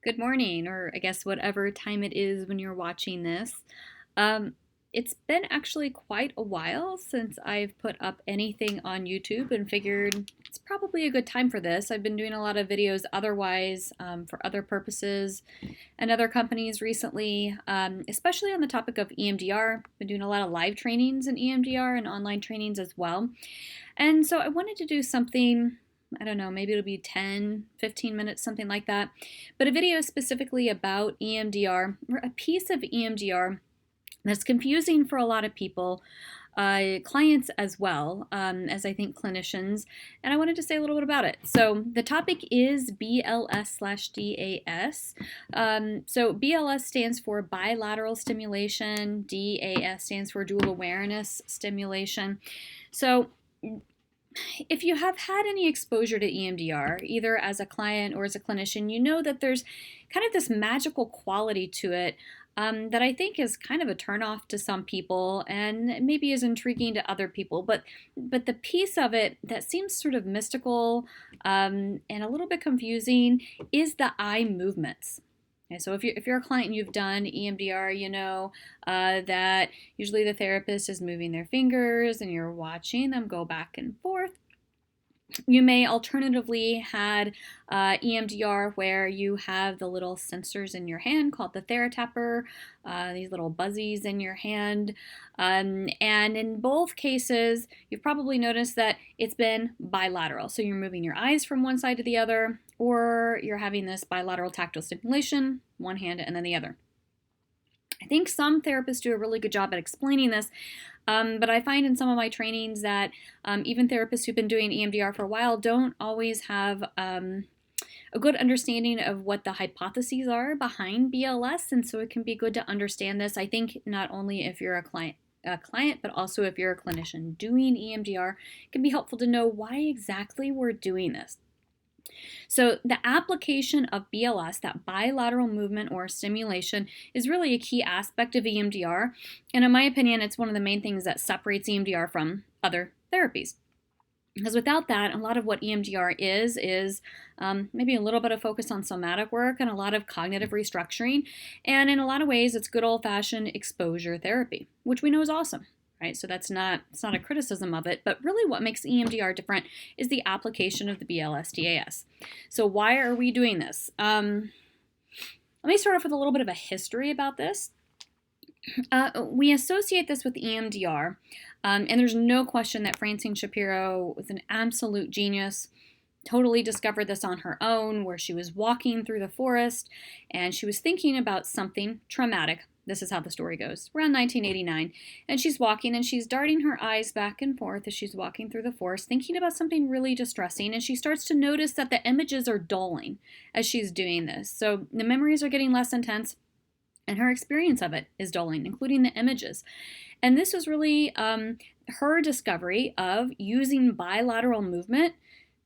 Good morning, or I guess whatever time it is when you're watching this. Um, it's been actually quite a while since I've put up anything on YouTube and figured it's probably a good time for this. I've been doing a lot of videos otherwise for other purposes and other companies recently, especially on the topic of EMDR. Been doing a lot of live trainings in EMDR and online trainings as well. And so I wanted to do something, I don't know, maybe it'll be 10, 15 minutes, something like that, but a video specifically about EMDR, or a piece of EMDR that's confusing for a lot of people, clients as well, as I think clinicians, and I wanted to say a little bit about it. So the topic is BLS/DAS. So BLS stands for bilateral stimulation, DAS stands for dual awareness stimulation. So if you have had any exposure to EMDR, either as a client or as a clinician, you know that there's kind of this magical quality to it that I think is kind of a turnoff to some people and maybe is intriguing to other people. But the piece of it that seems sort of mystical and a little bit confusing is the eye movements. Okay, so if you're a client and you've done EMDR, you know that usually the therapist is moving their fingers and you're watching them go back and forth. You may alternatively had EMDR where you have the little sensors in your hand called the TheraTapper, these little buzzies in your hand. And in both cases, you've probably noticed that it's been bilateral. So you're moving your eyes from one side to the other, or you're having this bilateral tactile stimulation, one hand and then the other. I think some therapists do a really good job at explaining this, but I find in some of my trainings that even therapists who've been doing EMDR for a while don't always have a good understanding of what the hypotheses are behind BLS, and so it can be good to understand this. I think not only if you're a client, but also if you're a clinician doing EMDR, it can be helpful to know why exactly we're doing this. So the application of BLS, that bilateral movement or stimulation, is really a key aspect of EMDR. And in my opinion, it's one of the main things that separates EMDR from other therapies. Because without that, a lot of what EMDR is maybe a little bit of focus on somatic work and a lot of cognitive restructuring. And in a lot of ways, it's good old-fashioned exposure therapy, which we know is awesome. Right, so it's not a criticism of it, but really what makes EMDR different is the application of the BLS-DAS. So why are we doing this? Let me start off with a little bit of a history about this. We associate this with EMDR, and there's no question that Francine Shapiro was an absolute genius. Totally discovered this on her own, where she was walking through the forest and she was thinking about something traumatic. This is how the story goes. Around 1989, and she's walking and she's darting her eyes back and forth as she's walking through the forest, thinking about something really distressing, and she starts to notice that the images are dulling as she's doing this. So the memories are getting less intense, and her experience of it is dulling, including the images. And this was really her discovery of using bilateral movement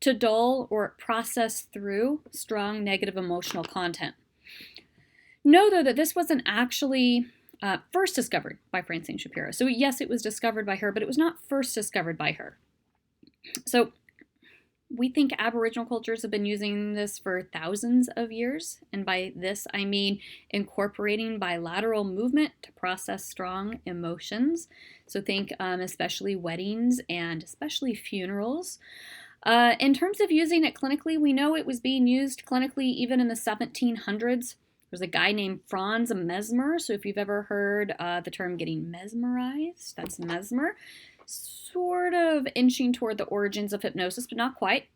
to dull or process through strong negative emotional content. Know, though, that this wasn't actually first discovered by Francine Shapiro. So yes, it was discovered by her, but it was not first discovered by her. So we think Aboriginal cultures have been using this for thousands of years. And by this, I mean incorporating bilateral movement to process strong emotions. So think especially weddings and especially funerals. In terms of using it clinically, we know it was being used clinically even in the 1700s. There's a guy named Franz Mesmer. So if you've ever heard the term getting mesmerized, that's Mesmer. Sort of inching toward the origins of hypnosis, but not quite.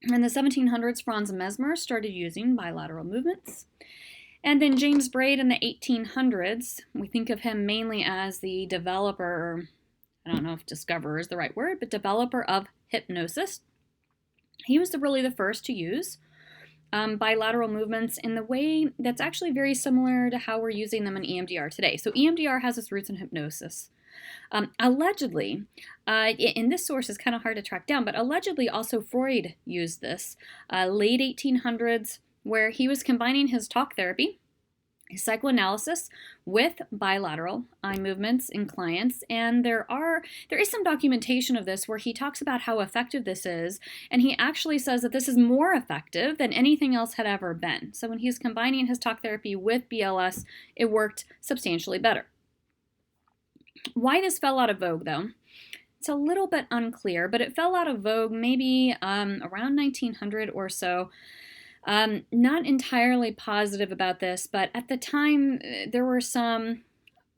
In the 1700s, Franz Mesmer started using bilateral movements. And then James Braid in the 1800s, we think of him mainly as the developer, I don't know if discoverer is the right word, but developer of hypnosis. He was really the first to use bilateral movements in the way that's actually very similar to how we're using them in EMDR today. So EMDR has its roots in hypnosis. Allegedly, and this source is kind of hard to track down, but allegedly also Freud used this late 1800s, where he was combining his talk therapy psychoanalysis with bilateral eye movements in clients, and there is some documentation of this where he talks about how effective this is, and he actually says that this is more effective than anything else had ever been. So when he's combining his talk therapy with BLS, it worked substantially better. Why this fell out of vogue, though, it's a little bit unclear, but it fell out of vogue maybe around 1900 or so. Not entirely positive about this, but at the time there were some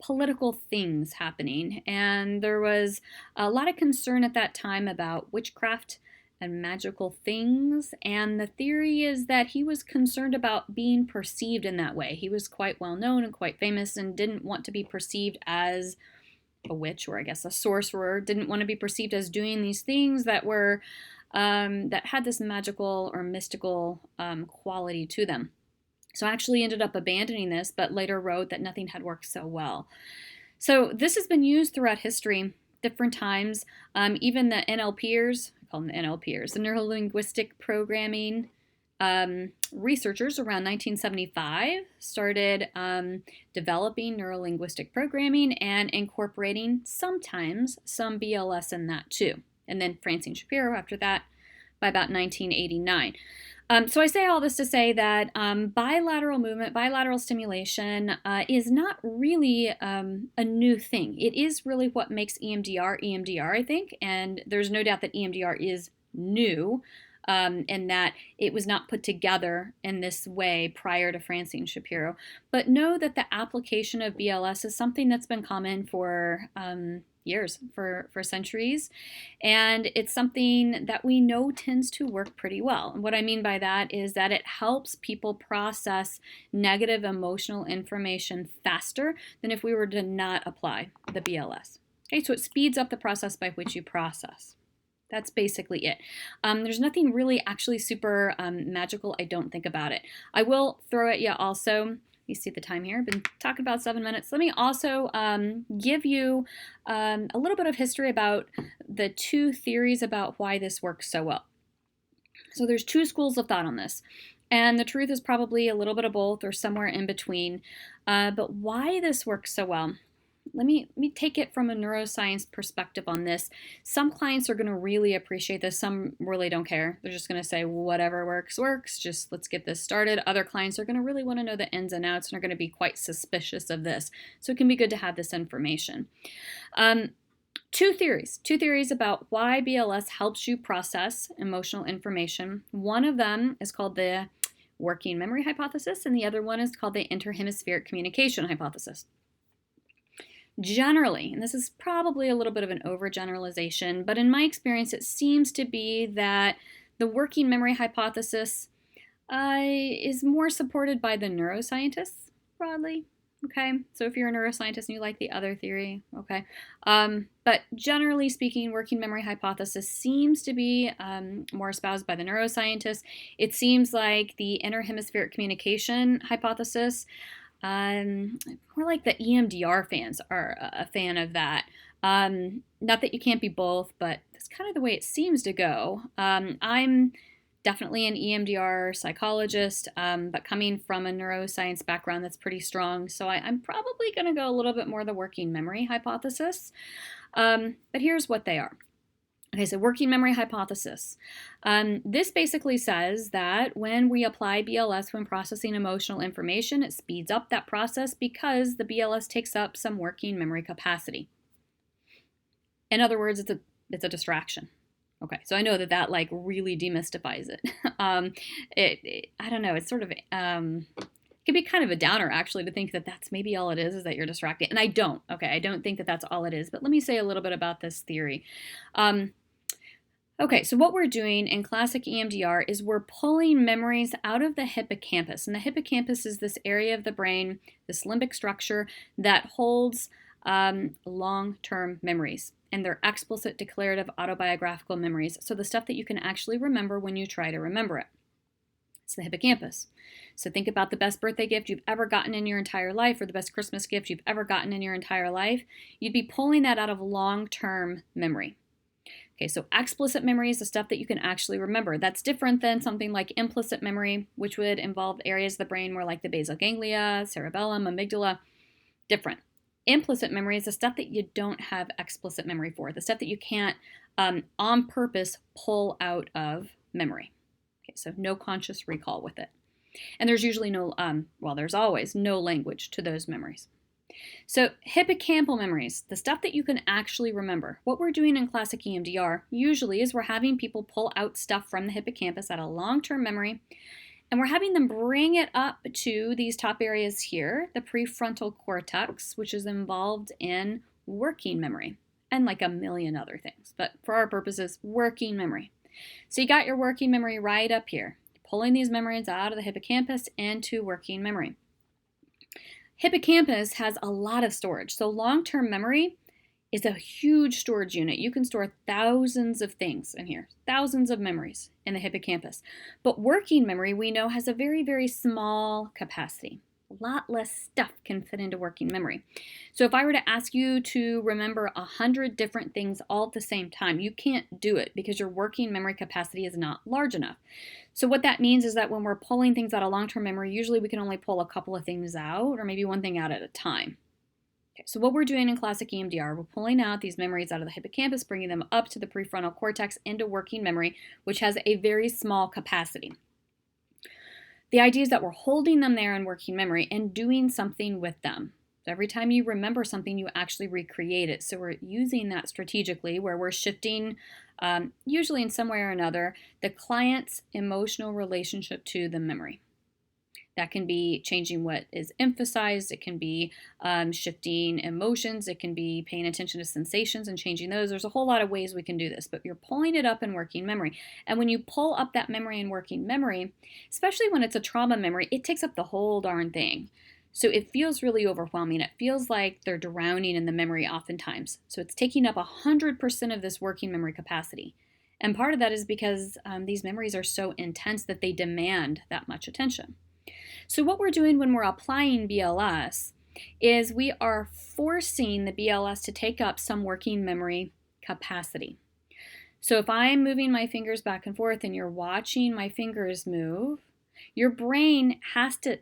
political things happening, and there was a lot of concern at that time about witchcraft and magical things, and the theory is that he was concerned about being perceived in that way. He was quite well known and quite famous and didn't want to be perceived as a witch, or I guess a sorcerer, didn't want to be perceived as doing these things that were that had this magical or mystical quality to them. So I actually ended up abandoning this, but later wrote that nothing had worked so well. So this has been used throughout history, different times. Even the NLPers, I call them the NLPers, the neuro-linguistic programming researchers around 1975 started developing neuro-linguistic programming and incorporating sometimes some BLS in that too. And then Francine Shapiro after that by about 1989. So I say all this to say that bilateral movement, bilateral stimulation is not really a new thing. It is really what makes EMDR EMDR, I think, and there's no doubt that EMDR is new and that it was not put together in this way prior to Francine Shapiro. But know that the application of BLS is something that's been common for years, for centuries, and it's something that we know tends to work pretty well. And what I mean by that is that it helps people process negative emotional information faster than if we were to not apply the BLS. Okay, so it speeds up the process by which you process. That's basically it. There's nothing really actually super magical, I don't think, about it. I will throw at you also, you see the time here, I've been talking about 7 minutes. Let me also give you a little bit of history about the two theories about why this works so well. So there's two schools of thought on this, and the truth is probably a little bit of both or somewhere in between. But why this works so well? Let me take it from a neuroscience perspective on this. Some clients are going to really appreciate this. Some really don't care. They're just going to say, whatever works, works. Just let's get this started. Other clients are going to really want to know the ins and outs and are going to be quite suspicious of this. So it can be good to have this information. Two theories about why BLS helps you process emotional information. One of them is called the working memory hypothesis, and the other one is called the interhemispheric communication hypothesis. Generally, and this is probably a little bit of an overgeneralization, but in my experience, it seems to be that the working memory hypothesis is more supported by the neuroscientists broadly. Okay, so if you're a neuroscientist and you like the other theory, okay. But generally speaking, working memory hypothesis seems to be more espoused by the neuroscientists. It seems like the interhemispheric communication hypothesis, more like the EMDR fans are a fan of that. Not that you can't be both, but that's kind of the way it seems to go. I'm definitely an EMDR psychologist, but coming from a neuroscience background that's pretty strong, so I'm probably going to go a little bit more the working memory hypothesis. But here's what they are. Okay, so working memory hypothesis. This basically says that when we apply BLS when processing emotional information, it speeds up that process because the BLS takes up some working memory capacity. In other words, it's a distraction. Okay, so I know that like really demystifies it. I don't know, it's sort of, it can be kind of a downer actually to think that that's maybe all it is that you're distracted. And I don't think that that's all it is, but let me say a little bit about this theory. Okay, so what we're doing in classic EMDR is we're pulling memories out of the hippocampus. And the hippocampus is this area of the brain, this limbic structure that holds long-term memories. And they're explicit, declarative, autobiographical memories. So the stuff that you can actually remember when you try to remember it. It's the hippocampus. So think about the best birthday gift you've ever gotten in your entire life or the best Christmas gift you've ever gotten in your entire life. You'd be pulling that out of long-term memory. Okay, so explicit memory is the stuff that you can actually remember. That's different than something like implicit memory, which would involve areas of the brain more like the basal ganglia, cerebellum, amygdala. Different. Implicit memory is the stuff that you don't have explicit memory for, the stuff that you can't on purpose pull out of memory. Okay, so no conscious recall with it. And there's usually there's always no language to those memories. So hippocampal memories, the stuff that you can actually remember. What we're doing in classic EMDR usually is we're having people pull out stuff from the hippocampus out of long-term memory, and we're having them bring it up to these top areas here, the prefrontal cortex, which is involved in working memory, and like a million other things. But for our purposes, working memory. So you got your working memory right up here, pulling these memories out of the hippocampus into working memory. Hippocampus has a lot of storage. So long-term memory is a huge storage unit. You can store thousands of things in here, thousands of memories in the hippocampus. But working memory, we know, has a very, very small capacity. A lot less stuff can fit into working memory. So if I were to ask you to remember 100 different things all at the same time, you can't do it because your working memory capacity is not large enough. So what that means is that when we're pulling things out of long-term memory, usually we can only pull a couple of things out, or maybe one thing out at a time. Okay, so what we're doing in classic EMDR, we're pulling out these memories out of the hippocampus, bringing them up to the prefrontal cortex into working memory, which has a very small capacity. The idea is that we're holding them there in working memory and doing something with them. So every time you remember something, you actually recreate it. So we're using that strategically, where we're shifting, usually in some way or another, the client's emotional relationship to the memory. That can be changing what is emphasized. It can be shifting emotions. It can be paying attention to sensations and changing those. There's a whole lot of ways we can do this, but you're pulling it up in working memory. And when you pull up that memory in working memory, especially when it's a trauma memory, it takes up the whole darn thing. So it feels really overwhelming. It feels like they're drowning in the memory oftentimes. So it's taking up 100% of this working memory capacity. And part of that is because these memories are so intense that they demand that much attention. So what we're doing when we're applying BLS is we are forcing the BLS to take up some working memory capacity. So if I'm moving my fingers back and forth and you're watching my fingers move, your brain has to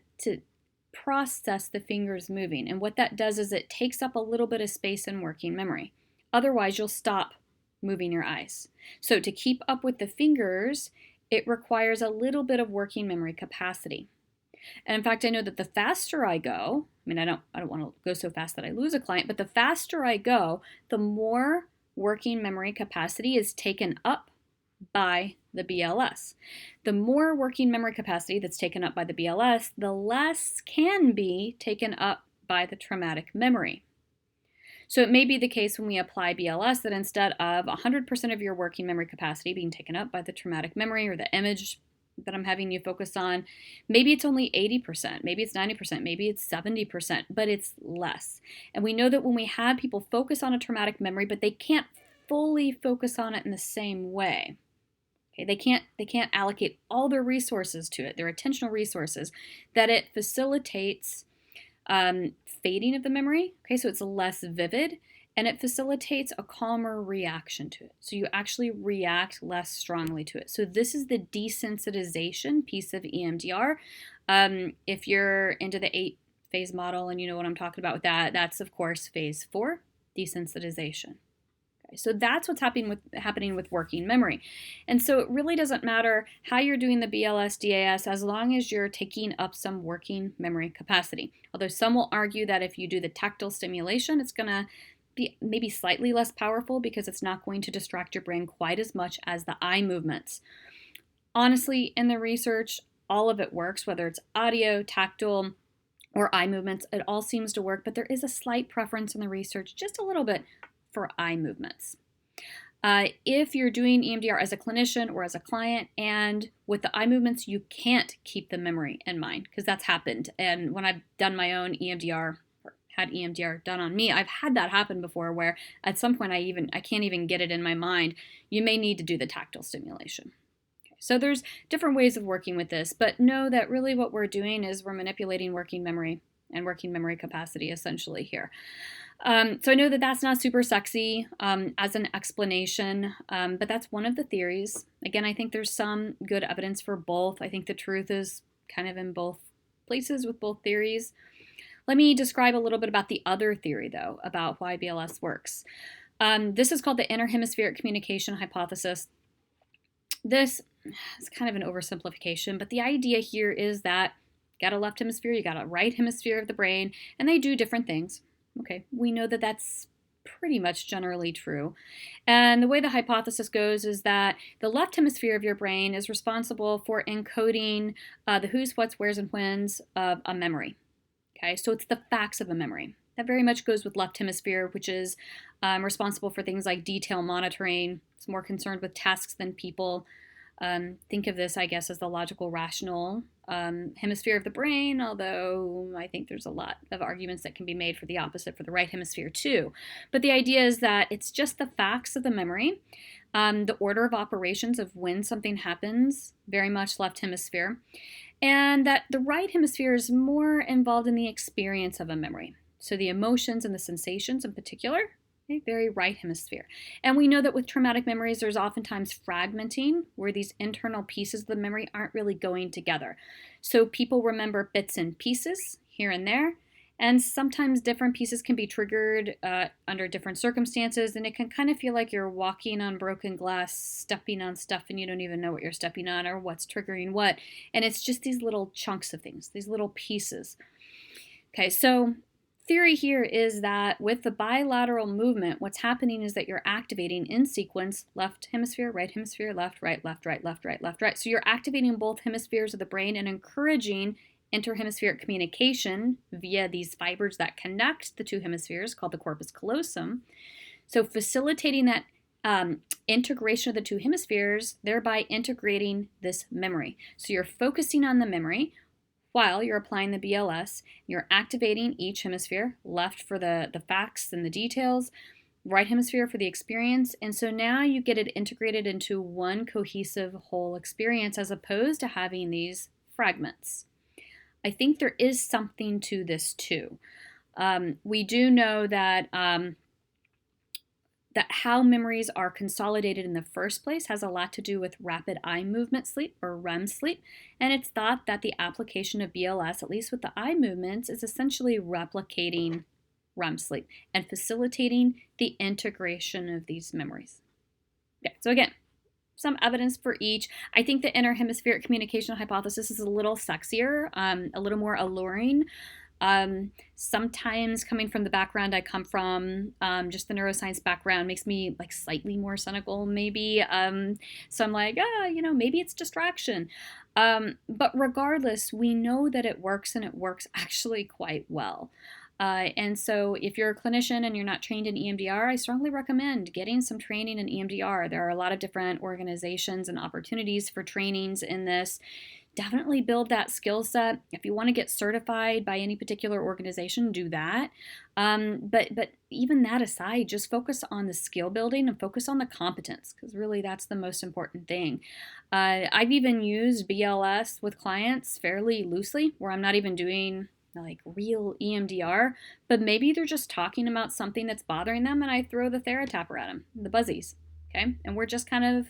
process the fingers moving. And what that does is it takes up a little bit of space in working memory. Otherwise, you'll stop moving your eyes. So to keep up with the fingers, it requires a little bit of working memory capacity. And in fact, I know that the faster I go, I don't want to go so fast that I lose a client, but the faster I go, the more working memory capacity is taken up by the BLS. The more working memory capacity that's taken up by the BLS, the less can be taken up by the traumatic memory. So it may be the case when we apply BLS that instead of 100% of your working memory capacity being taken up by the traumatic memory or the image that I'm having you focus on, maybe it's only 80%, maybe it's 90%, maybe it's 70%, but it's less. And we know that when we have people focus on a traumatic memory, but they can't fully focus on it in the same way. Okay, they can't allocate all their resources to it, their attentional resources, that it facilitates fading of the memory. Okay, so it's less vivid, and it facilitates a calmer reaction to it. So you actually react less strongly to it. So this is the desensitization piece of EMDR. If you're into the 8-phase model and you know what I'm talking about with that, that's of course phase 4, desensitization. Okay, so that's what's happening with working memory. And so it really doesn't matter how you're doing the BLS, DAS, as long as you're taking up some working memory capacity. Although some will argue that if you do the tactile stimulation, it's going to be maybe slightly less powerful because it's not going to distract your brain quite as much as the eye movements. Honestly, in the research, all of it works, whether it's audio, tactile, or eye movements. It all seems to work, but there is a slight preference in the research, just a little bit, for eye movements. If you're doing EMDR as a clinician or as a client and with the eye movements, you can't keep the memory in mind because that's happened. And when I've done my own EMDR, had EMDR done on me, I've had that happen before where at some point I can't even get it in my mind. You may need to do the tactile stimulation. Okay, so there's different ways of working with this, but know that really what we're doing is we're manipulating working memory and working memory capacity essentially here. So I know that that's not super sexy as an explanation, but that's one of the theories. Again, I think there's some good evidence for both. I think the truth is kind of in both places with both theories. Let me describe a little bit about the other theory, though, about why BLS works. This is called the interhemispheric communication hypothesis. This is kind of an oversimplification, but the idea here is that you got a left hemisphere, you got a right hemisphere of the brain, and they do different things. Okay, we know that that's pretty much generally true. And the way the hypothesis goes is that the left hemisphere of your brain is responsible for encoding the who's, what's, where's, and when's of a memory. Okay, so it's the facts of a memory. That very much goes with left hemisphere, which is responsible for things like detail monitoring. It's more concerned with tasks than people. Think of this, I guess, as the logical, rational hemisphere of the brain, although I think there's a lot of arguments that can be made for the opposite for the right hemisphere too. But the idea is that it's just the facts of the memory, the order of operations of when something happens, very much left hemisphere, and that the right hemisphere is more involved in the experience of a memory. So the emotions and the sensations in particular, very right hemisphere. And we know that with traumatic memories, there's oftentimes fragmenting where these internal pieces of the memory aren't really going together. So people remember bits and pieces here and there, and sometimes different pieces can be triggered under different circumstances, and it can kind of feel like you're walking on broken glass, stepping on stuff, and you don't even know what you're stepping on or what's triggering what. And it's just these little chunks of things, these little pieces. Okay, so theory here is that with the bilateral movement, what's happening is that you're activating in sequence left hemisphere, right hemisphere, left, right, left, right, left, right, left, right. So you're activating both hemispheres of the brain and encouraging interhemispheric communication via these fibers that connect the two hemispheres called the corpus callosum. So facilitating that integration of the two hemispheres, thereby integrating this memory. So you're focusing on the memory while you're applying the BLS. You're activating each hemisphere, left for the facts and the details, right hemisphere for the experience. And so now you get it integrated into one cohesive whole experience as opposed to having these fragments. I think there is something to this too. We do know that that how memories are consolidated in the first place has a lot to do with rapid eye movement sleep, or REM sleep, and it's thought that the application of BLS, at least with the eye movements, is essentially replicating REM sleep and facilitating the integration of these memories. Okay, so again, some evidence for each. I think the interhemispheric communication hypothesis is a little sexier, a little more alluring. Sometimes coming from the background I come from, just the neuroscience background makes me like slightly more cynical maybe. So I'm like, maybe it's distraction. But regardless, we know that it works, and it works actually quite well. And so if you're a clinician and you're not trained in EMDR, I strongly recommend getting some training in EMDR. There are a lot of different organizations and opportunities for trainings in this. Definitely build that skill set. If you want to get certified by any particular organization, do that. But even that aside, just focus on the skill building and focus on the competence, because really that's the most important thing. I've even used BLS with clients fairly loosely, where I'm not even doing like real EMDR, but maybe they're just talking about something that's bothering them, and I throw the Theratapper at them, the buzzies, okay? And we're just kind of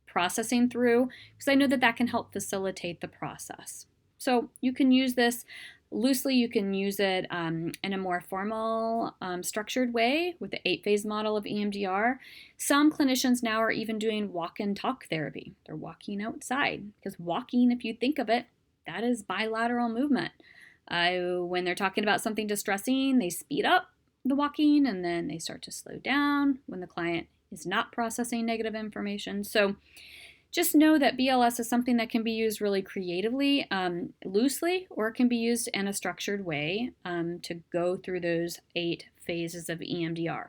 processing through, because I know that that can help facilitate the process. So you can use this loosely, you can use it in a more formal, structured way with the 8-phase model of EMDR. Some clinicians now are even doing walk and talk therapy. They're walking outside, because walking, if you think of it, that is bilateral movement. When they're talking about something distressing, they speed up the walking, and then they start to slow down when the client is not processing negative information. So just know that BLS is something that can be used really creatively, loosely, or it can be used in a structured way to go through those 8 phases of EMDR.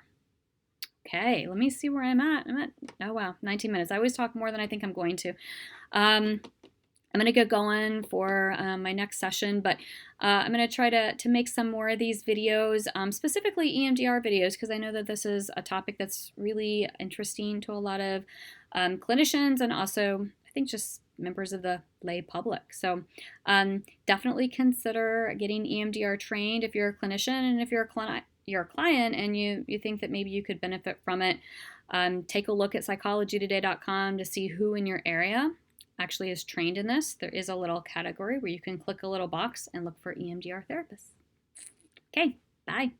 Okay, let me see where I'm at. Oh wow, 19 minutes. I always talk more than I think I'm going to. I'm going to get going for my next session, but I'm going to try to make some more of these videos, specifically EMDR videos, because I know that this is a topic that's really interesting to a lot of clinicians, and also I think just members of the lay public. So definitely consider getting EMDR trained if you're a clinician, and if you're a client and you think that maybe you could benefit from it. Take a look at psychologytoday.com to see who in your area actually is trained in this. There is a little category where you can click a little box and look for EMDR therapists. Okay, bye.